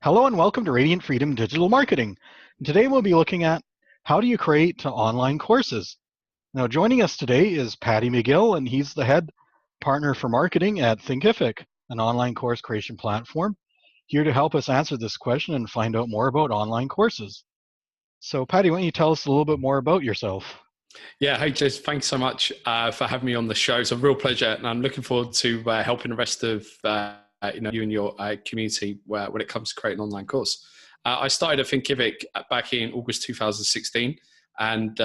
Hello and welcome to Radiant Freedom Digital Marketing. And today we'll be looking at how do you create online courses. Now joining us today is Paddy McGill, and he's the head partner for marketing at Thinkific, an online course creation platform, here to help us answer this question and find out more about online courses. So Paddy, why don't you tell us a little bit more about yourself? Yeah, hey Jez, thanks so much for having me on the show. It's a real pleasure, and I'm looking forward to helping the rest of you and your community when it comes to creating an online course. I started at Thinkific back in August 2016, and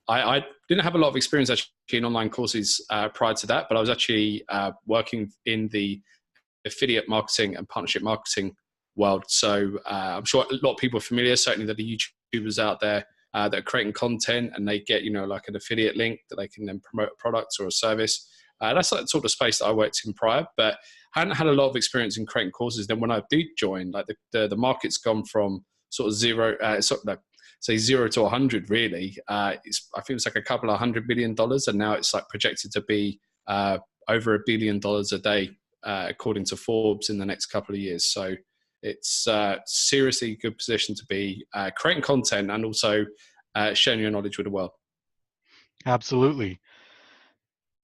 I didn't have a lot of experience actually in online courses prior to that, but I was actually working in the affiliate marketing and partnership marketing world. So I'm sure a lot of people are familiar, certainly that the YouTubers out there that are creating content and they get, like an affiliate link that they can then promote a product or a service. That's like the sort of space that I worked in prior, but I hadn't had a lot of experience in creating courses. Then when I did join, like the market's gone from sort of say 0 to 100 really. I think it's like a couple of $100 billion, and now it's like projected to be over $1 billion a day, according to Forbes, in the next couple of years. So it's seriously good position to be creating content and also sharing your knowledge with the world. Absolutely.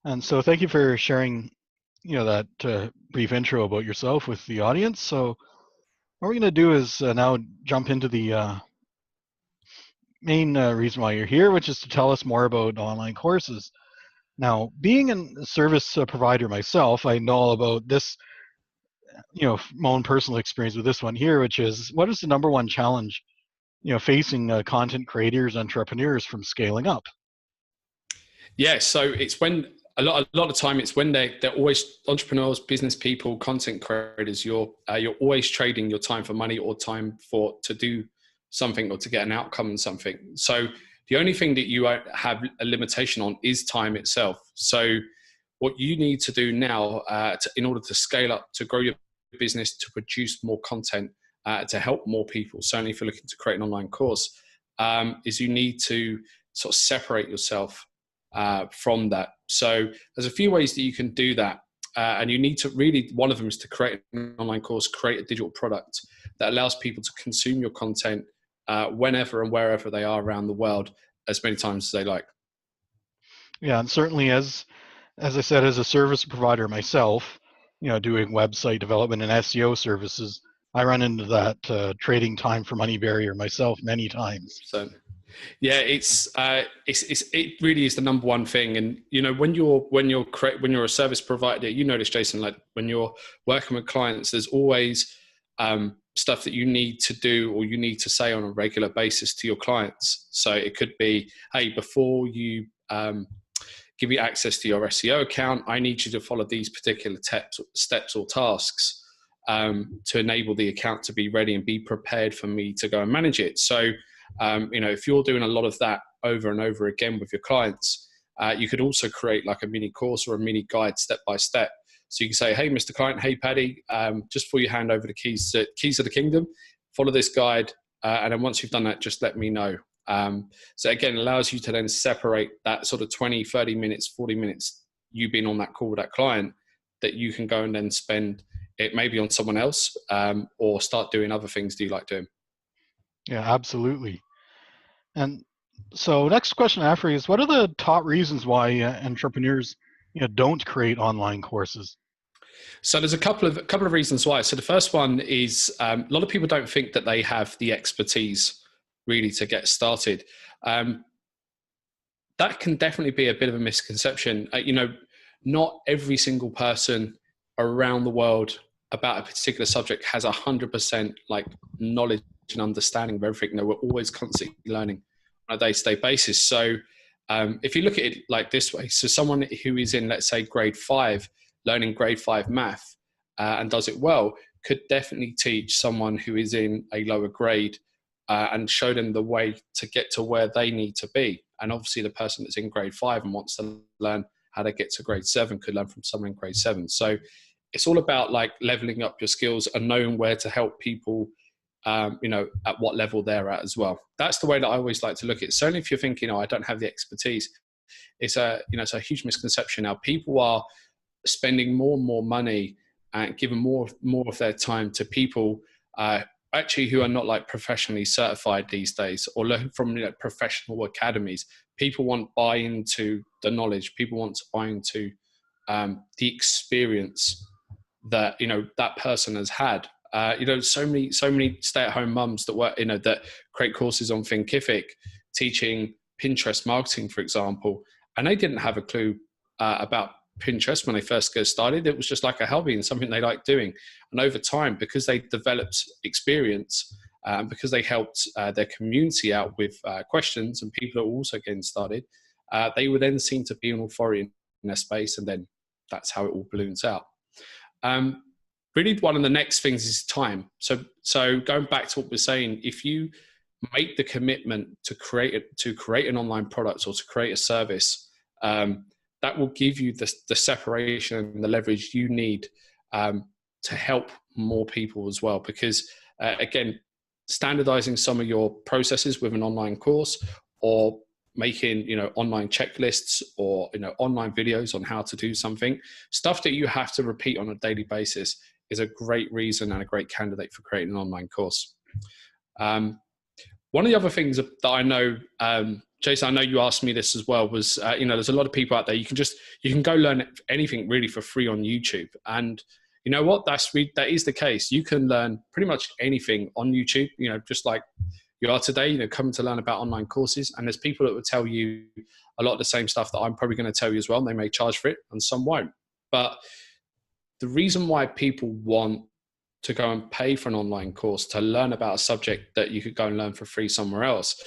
And so thank you for sharing, that brief intro about yourself with the audience. So what we're going to do is now jump into the main reason why you're here, which is to tell us more about online courses. Now, being a service provider myself, I know all about this, my own personal experience with this one here, which is what is the number one challenge, facing content creators, entrepreneurs from scaling up? Yeah, so it's when a lot of time it's when they're always entrepreneurs, business people, content creators. You're always trading your time for money or time to do something or to get an outcome in something. So the only thing that you have a limitation on is time itself. So what you need to do now in order to scale up, to grow your business, to produce more content, to help more people, certainly if you're looking to create an online course, is you need to sort of separate yourself from that. So there's a few ways that you can do that. And you need to really, one of them is to create an online course, create a digital product that allows people to consume your content whenever and wherever they are around the world, as many times as they like. Yeah, and certainly as I said, as a service provider myself, doing website development and SEO services, I run into that trading time for money barrier myself many times. So yeah, it really is the number one thing. And when you're a service provider, you notice, Jason, like when you're working with clients, there's always stuff that you need to do or you need to say on a regular basis to your clients. So it could be, hey, before you give you access to your SEO account, I need you to follow these particular steps or tasks to enable the account to be ready and be prepared for me to go and manage it. So if you're doing a lot of that over and over again with your clients, you could also create like a mini course or a mini guide step by step. So you can say, hey, Mr. Client, hey, Paddy, just before you hand over the keys of the kingdom, follow this guide. And then once you've done that, just let me know. So again, it allows you to then separate that sort of 20, 30 minutes, 40 minutes you being on that call with that client, that you can go and then spend it maybe on someone else or start doing other things that you like doing. Yeah, absolutely. And so next question I have for you is, what are the top reasons why entrepreneurs don't create online courses? So there's a couple of reasons why. So the first one is a lot of people don't think that they have the expertise really to get started. That can definitely be a bit of a misconception. Not every single person around the world about a particular subject has 100% like knowledge and understanding of everything. We're always constantly learning on a day-to-day basis. So if you look at it like this way, so someone who is in, let's say, grade 5, learning grade 5 math and does it well, could definitely teach someone who is in a lower grade and show them the way to get to where they need to be. And obviously the person that's in grade 5 and wants to learn how to get to grade 7 could learn from someone in grade 7. So it's all about like leveling up your skills and knowing where to help people, at what level they're at as well. That's the way that I always like to look at it. Certainly if you're thinking, I don't have the expertise, it's a huge misconception. Now people are spending more and more money and giving more of their time to people actually who are not like professionally certified these days, or learn from professional academies. People want buy into the knowledge. People want to buy into the experience that that person has had. So many stay-at-home mums that work, that create courses on Thinkific, teaching Pinterest marketing, for example, and they didn't have a clue about Pinterest when they first got started. It was just like a hobby and something they liked doing. And over time, because they developed experience, because they helped their community out with questions and people that were also getting started, they were then seen to be an authority in their space, and then that's how it all balloons out. Really, one of the next things is time. So going back to what we're saying, if you make the commitment to create an online product or to create a service, that will give you the separation and the leverage you need to help more people as well. Because again, standardizing some of your processes with an online course, or making online checklists, or online videos on how to do something, stuff that you have to repeat on a daily basis, is a great reason and a great candidate for creating an online course. One of the other things that I know, Jason, I know you asked me this as well, was there's a lot of people out there. You can go learn anything really for free on YouTube, and you know what? That is the case. You can learn pretty much anything on YouTube. Just like you are today, coming to learn about online courses. And there's people that will tell you a lot of the same stuff that I'm probably going to tell you as well. And they may charge for it, and some won't. But the reason why people want to go and pay for an online course to learn about a subject that you could go and learn for free somewhere else,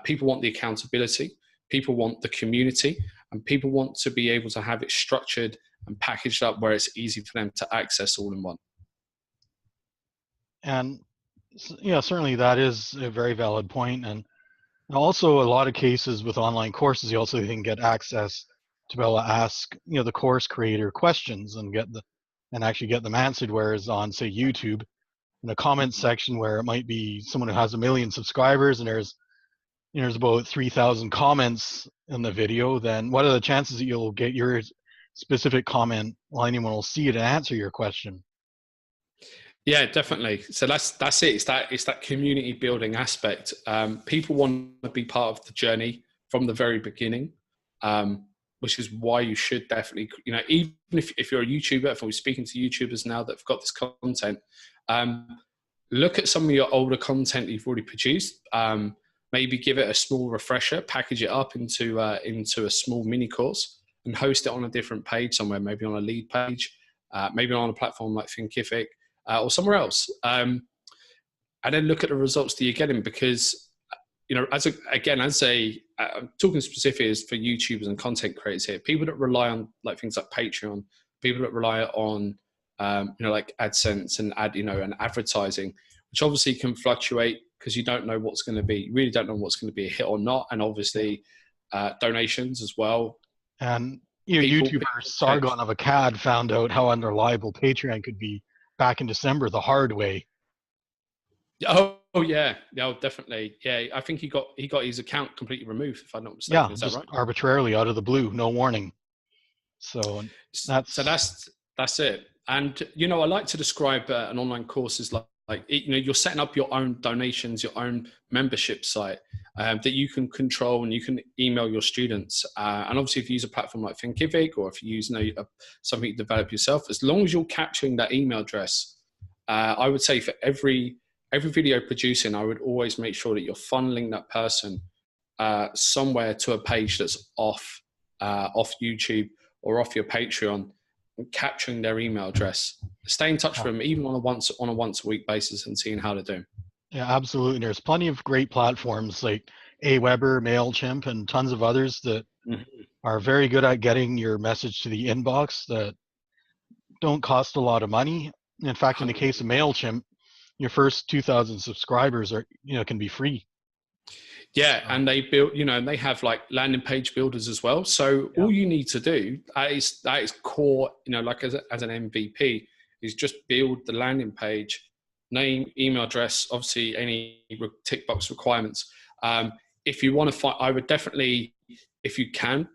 people want the accountability, people want the community, and people want to be able to have it structured and packaged up where it's easy for them to access all in one. And certainly that is a very valid point. And also, a lot of cases with online courses, you also can get access to be able to ask the course creator questions and actually get them answered. Whereas on, say, YouTube, in a comment section where it might be someone who has 1 million subscribers and there's about 3,000 comments in the video, then what are the chances that you'll get your specific comment, well, anyone will see it and answer your question? Yeah, definitely. So that's it. It's that community building aspect. People want to be part of the journey from the very beginning, which is why you should definitely, even if you're a YouTuber, if we're speaking to YouTubers now that have got this content, look at some of your older content you've already produced. Maybe give it a small refresher, package it up into a small mini course, and host it on a different page somewhere, maybe on a lead page, maybe on a platform like Thinkific, or somewhere else. And then look at the results that you're getting, because, I'm talking specifically as for YouTubers and content creators here, people that rely on like things like Patreon, people that rely on, like AdSense and and advertising, which obviously can fluctuate because you don't know what's going to be, you really don't know what's going to be a hit or not. And obviously donations as well. And YouTuber Sargon of Akkad found out how unreliable Patreon could be back in December the hard way. Oh yeah, definitely. Yeah, I think he got his account completely removed, if I'm not mistaken. Yeah, is just that right? Arbitrarily out of the blue, no warning. So that's it. And I like to describe an online course as like you're setting up your own donations, your own membership site that you can control, and you can email your students. And obviously, if you use a platform like Thinkific, or if you use something you develop yourself, as long as you're capturing that email address, I would say for every video producing, I would always make sure that you're funneling that person somewhere to a page that's off YouTube or off your Patreon, and capturing their email address. Stay in touch with them, even on a once a week basis, and seeing how they're doing. Yeah, absolutely. There's plenty of great platforms like Aweber, MailChimp, and tons of others that are very good at getting your message to the inbox that don't cost a lot of money. In fact, in the case of MailChimp, your first 2,000 subscribers can be free. Yeah, and they build, and they have like landing page builders as well. So all you need to do, that is core, like as an MVP, is just build the landing page, name, email address, obviously any tick box requirements. If you want to find, I would definitely, if you can,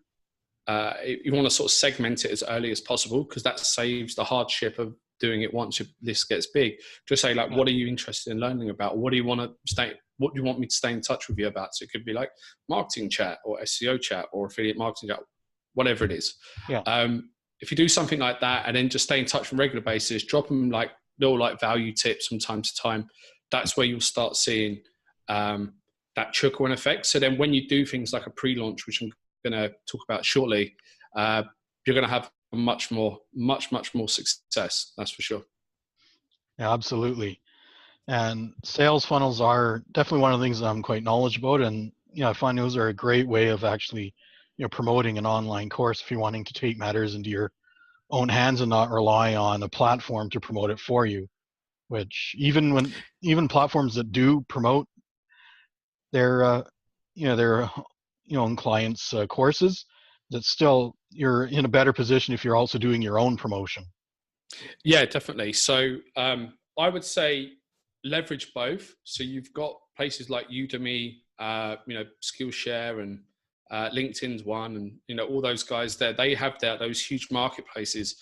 you want to sort of segment it as early as possible, because that saves the hardship of doing it once your list gets big. Just say like, what are you interested in learning about? What do you want me to stay in touch with you about? So it could be like marketing chat or SEO chat or affiliate marketing chat, whatever it is. Yeah. If you do something like that and then just stay in touch on a regular basis, drop them like little like value tips from time to time, that's where you'll start seeing that trickle in effect. So then when you do things like a pre-launch, which I'm going to talk about shortly, you're going to have much more success. That's for sure. Yeah, absolutely. And sales funnels are definitely one of the things that I'm quite knowledgeable about. And, I find those are a great way of actually, promoting an online course if you're wanting to take matters into your own hands and not rely on a platform to promote it for you, which even platforms that do promote their, their own clients' courses, that still you're in a better position if you're also doing your own promotion. Yeah, definitely. So I would say leverage both. So you've got places like Udemy, Skillshare, and LinkedIn's one, and all those guys there. They have those huge marketplaces.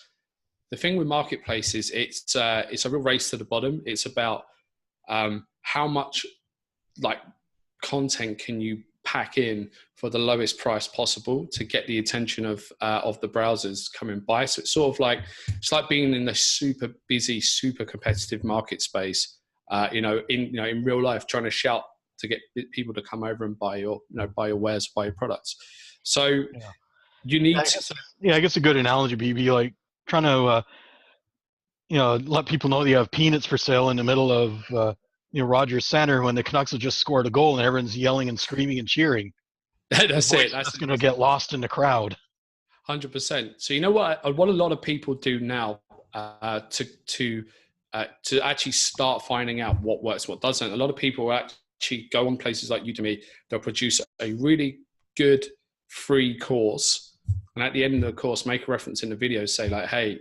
The thing with marketplaces, it's a real race to the bottom. It's about how much like content can you pack in for the lowest price possible to get the attention of the browsers coming by. So it's sort of like, it's like being in a super busy, super competitive market space, in real life, trying to shout to get people to come over and buy your wares, buy your products. So you need I guess a good analogy would be like trying to, let people know that you have peanuts for sale in the middle of, Rogers Center when the Canucks have just scored a goal and everyone's yelling and screaming and cheering. That's it. That's going to get lost in the crowd. 100%. So you know what a lot of people do now to actually start finding out what works, what doesn't. A lot of people actually go on places like Udemy. They'll produce a really good free course, and at the end of the course, make a reference in the video, say like, "Hey,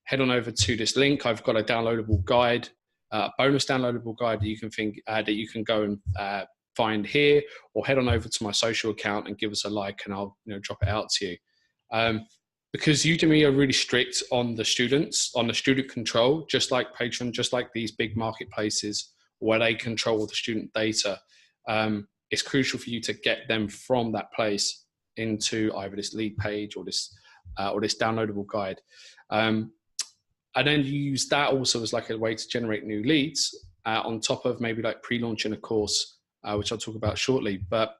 head on over to this link. I've got a downloadable guide, a bonus downloadable guide that you can go and find here, or head on over to my social account and give us a like, and I'll drop it out to you." Because Udemy are really strict on the students, on the student control, just like Patreon, just like these big marketplaces where they control the student data. It's crucial for you to get them from that place into either this lead page or this downloadable guide. And then you use that also as like a way to generate new leads on top of maybe like pre-launching a course, which I'll talk about shortly. But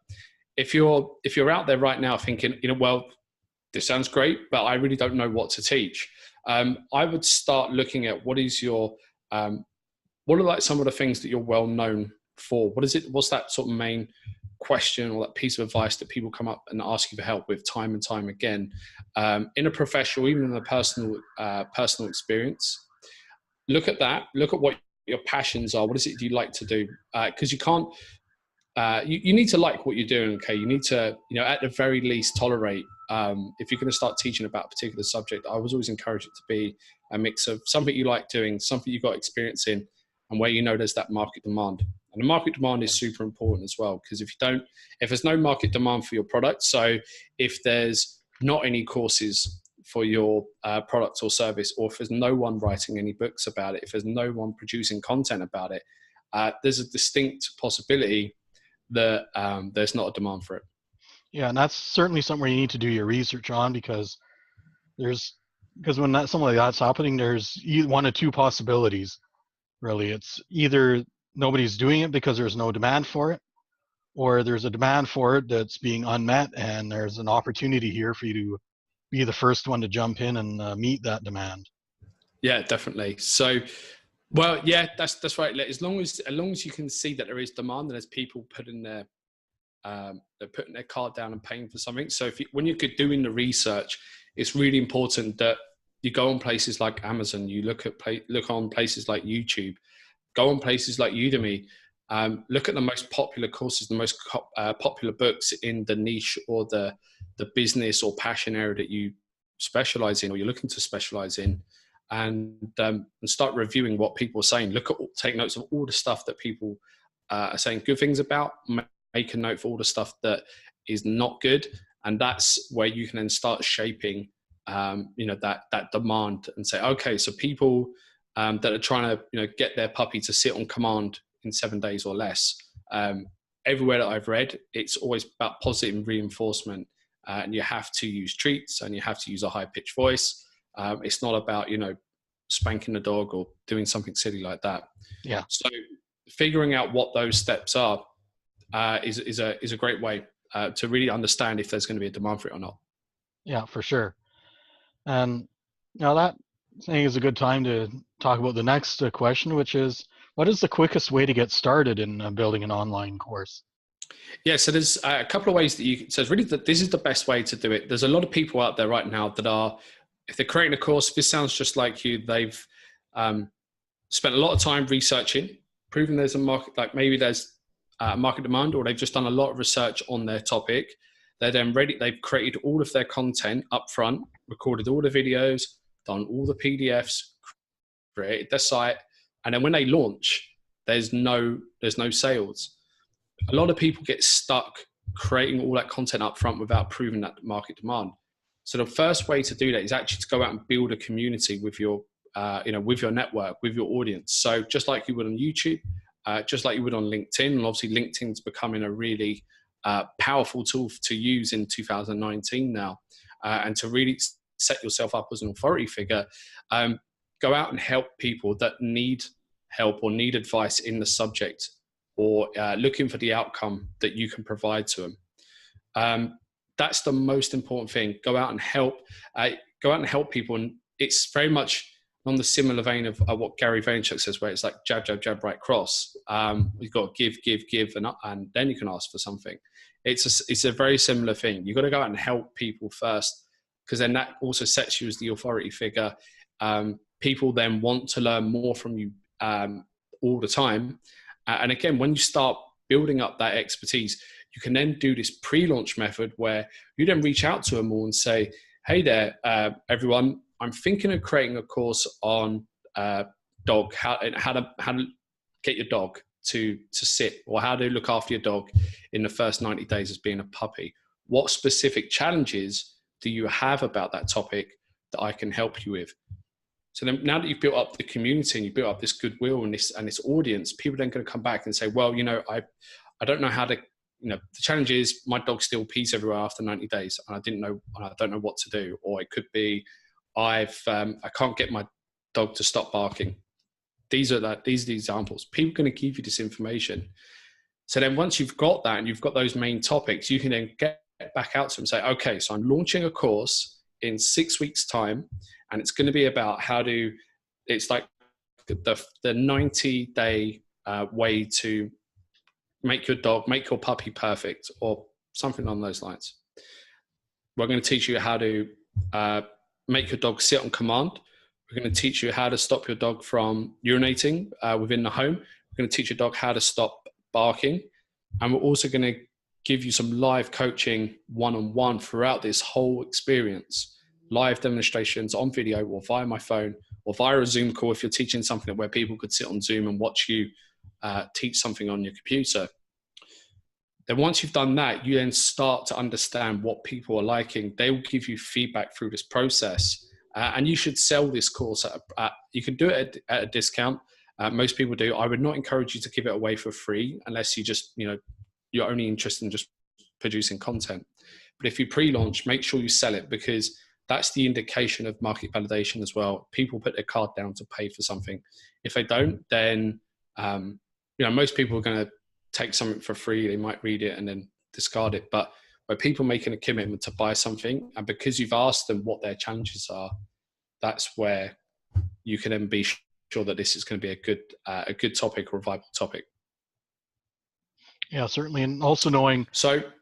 if you're out there right now thinking, well, this sounds great, but I really don't know what to teach, I would start looking at what are like some of the things that you're well known for. What's that sort of main question or that piece of advice that people come up and ask you for help with time and time again, in a professional, even in a personal experience? Look at that. Look at what your passions are. What is it you like to do? Because you can't. You need to like what you're doing. Okay, you need to, at the very least, tolerate. If you're going to start teaching about a particular subject, I was always encouraged it to be a mix of something you like doing, something you got experience in, and where there's that market demand. And the market demand is super important as well, because if there's no market demand for your product, so if there's not any courses for your product or service, or if there's no one writing any books about it, if there's no one producing content about it, there's a distinct possibility that there's not a demand for it. Yeah, and that's certainly somewhere you need to do your research on, because when something like that's happening, there's one of two possibilities. Really, it's either nobody's doing it because there's no demand for it, or there's a demand for it that's being unmet, and there's an opportunity here for you to be the first one to jump in and meet that demand. Yeah, definitely. So, well, yeah, that's right. As long as you can see that there is demand and there's people putting their card down and paying for something. So when you're doing the research, it's really important that you go on places like Amazon, you look on places like YouTube, go on places like Udemy, look at the most popular courses, the most popular books in the niche or the business or passion area that you specialize in, or you're looking to specialize in, and start reviewing what people are saying. Take notes of all the stuff that people are saying good things about. Make a note for all the stuff that is not good, and that's where you can then start shaping that demand and say, okay, so people that are trying to get their puppy to sit on command in 7 days or less. Everywhere that I've read, it's always about positive reinforcement, and you have to use treats and you have to use a high pitched voice. It's not about spanking the dog or doing something silly like that. Yeah. So figuring out what those steps are is a great way to really understand if there's going to be a demand for it or not. Yeah, for sure. And now that saying is a good time to talk about the next question, which is, what is the quickest way to get started in building an online course? Yeah, so there's a couple of ways that you. So it's really this is the best way to do it. There's a lot of people out there right now that are, if they're creating a course, if this sounds just like you, they've spent a lot of time researching, proving there's a market, like maybe there's a market demand, or they've just done a lot of research on their topic. They're then ready. They've created all of their content up front, recorded all the videos, done all the PDFs, created their site, and then when they launch, there's no sales. A lot of people get stuck creating all that content up front without proving that market demand. So the first way to do that is actually to go out and build a community with your, with your network, with your audience. So just like you would on YouTube, just like you would on LinkedIn, and obviously LinkedIn's becoming a really powerful tool to use in 2019 now, and to really set yourself up as an authority figure. Go out and help people that need help or need advice in the subject, or looking for the outcome that you can provide to them. That's the most important thing. Go out and help people. And it's very much on the similar vein of what Gary Vaynerchuk says, where it's like jab, jab, jab, right cross. You've got to give, and then you can ask for something. It's a very similar thing. You've got to go out and help people first, because then that also sets you as the authority figure. People then want to learn more from you all the time. And again, when you start building up that expertise, you can then do this pre-launch method where you then reach out to them all and say, hey there, everyone, I'm thinking of creating a course on dog, how to get your dog to sit, or how to look after your dog in the first 90 days as being a puppy. What specific challenges do you have about that topic that I can help you with? So then, now that you've built up the community and you've built up this goodwill and this audience, people are then going to come back and say, well, I don't know how to, the challenge is my dog still pees everywhere after 90 days and I don't know what to do. Or it could be, I can't get my dog to stop barking. These are the examples. People are going to give you this information. So then once you've got that and you've got those main topics, you can then get back out to them and say, okay, so I'm launching a course in 6 weeks time, and it's going to be about it's like the 90-day way to make your puppy perfect, or something along those lines. We're going to teach you how to make your dog sit on command. We're going to teach you how to stop your dog from urinating within the home. We're going to teach your dog how to stop barking. And we're also going to give you some live coaching one-on-one throughout this whole experience. Live demonstrations on video, or via my phone, or via a Zoom call if you're teaching something where people could sit on Zoom and watch you teach something on your computer. Then once you've done that, you then start to understand what people are liking. They will give you feedback through this process. And you should sell this course you can do it at a discount. Most people do. I would not encourage you to give it away for free unless you just, you're only interested in just producing content. But if you pre-launch, make sure you sell it, because that's the indication of market validation as well. People put their card down to pay for something. If they don't, then, most people are going to take something for free. They might read it and then discard it. But by people making a commitment to buy something, and because you've asked them what their challenges are, that's where you can then be sure that this is going to be a good topic, or a viable topic. Yeah, certainly. And also knowing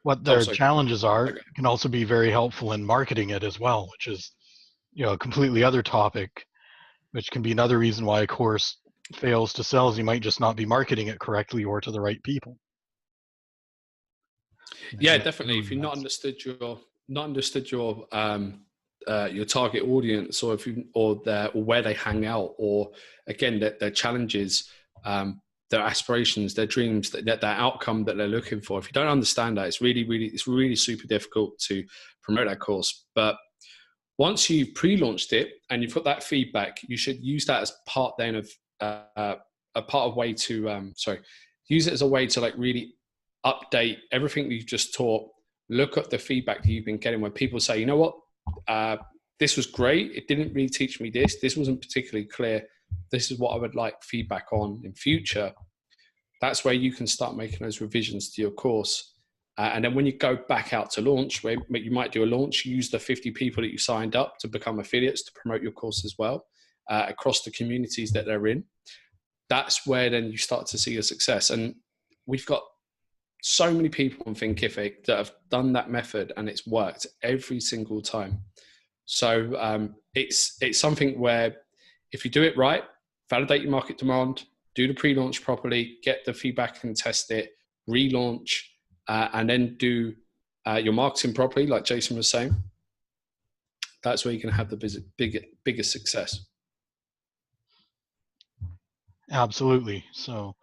what their challenges are can also be very helpful in marketing it as well, which is, a completely other topic, which can be another reason why a course fails to sell, is you might just not be marketing it correctly or to the right people. Yeah, definitely. If you've not understood your target audience, or where they hang out, or again their challenges, their aspirations, their dreams, that outcome that they're looking for. If you don't understand that, it's really super difficult to promote that course. But Once you've pre-launched it and you've got that feedback, you should use that as part then of use it as a way to like really update everything that you've just taught. Look at the feedback that you've been getting where people say, you know what, this was great. It didn't really teach me this. This wasn't particularly clear. This is what I would like feedback on in future. That's where you can start making those revisions to your course. And then when you go back out to launch, where you might do a launch, use the 50 people that you signed up to become affiliates to promote your course as well across the communities that they're in. That's where then you start to see a success. And we've got so many people on Thinkific that have done that method and it's worked every single time. So it's something where if you do it right, validate your market demand, do the pre-launch properly, get the feedback and test it, relaunch, and then do your marketing properly, like Jason was saying, that's where you can have the biggest success. Absolutely. So,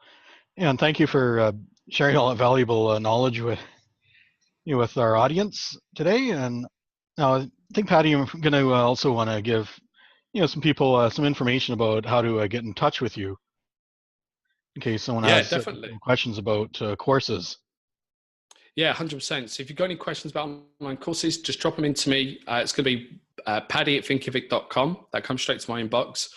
and thank you for sharing all that valuable knowledge with our audience today. And now I think, Paddy, I'm going to also want to give some people some information about how to get in touch with you in case someone has definitely questions about courses. Yeah, 100%. So if you've got any questions about online courses, just drop them into me. It's going to be paddy@thinkific.com. That comes straight to my inbox.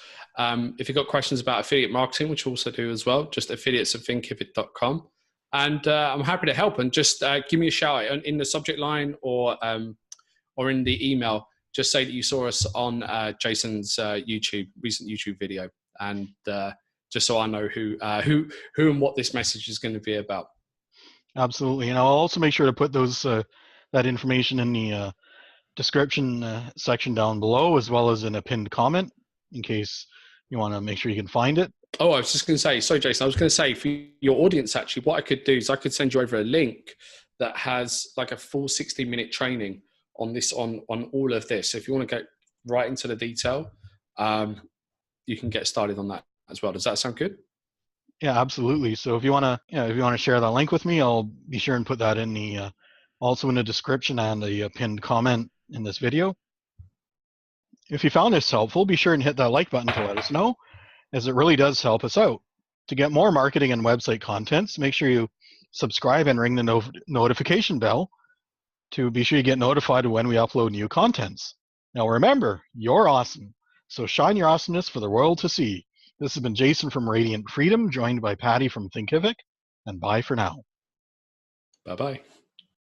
If you've got questions about affiliate marketing, which I also do as well, just affiliates@thinkific.com. And I'm happy to help. And just give me a shout in the subject line or in the email. Just say that you saw us on Jason's recent YouTube video, and just so I know who and what this message is going to be about. Absolutely, and I'll also make sure to put that information in the description section down below, as well as in a pinned comment, in case you want to make sure you can find it. Oh, I was just going to say, sorry, Jason, I was going to say for your audience, actually, what I could do is I could send you over a link that has like a full 60-minute training on this, on all of this. So if you want to go right into the detail, you can get started on that as well. Does that sound good? Yeah, absolutely. So if you want to share that link with me, I'll be sure and put that in the also in the description and the pinned comment in this video. If you found this helpful, be sure and hit that like button to let us know, as it really does help us out. To get more marketing and website contents, make sure you subscribe and ring the notification bell to be sure you get notified when we upload new contents. Now remember, you're awesome, so shine your awesomeness for the world to see. This has been Jason from Radiant Freedom, joined by Paddy from Thinkific, and bye for now. Bye-bye.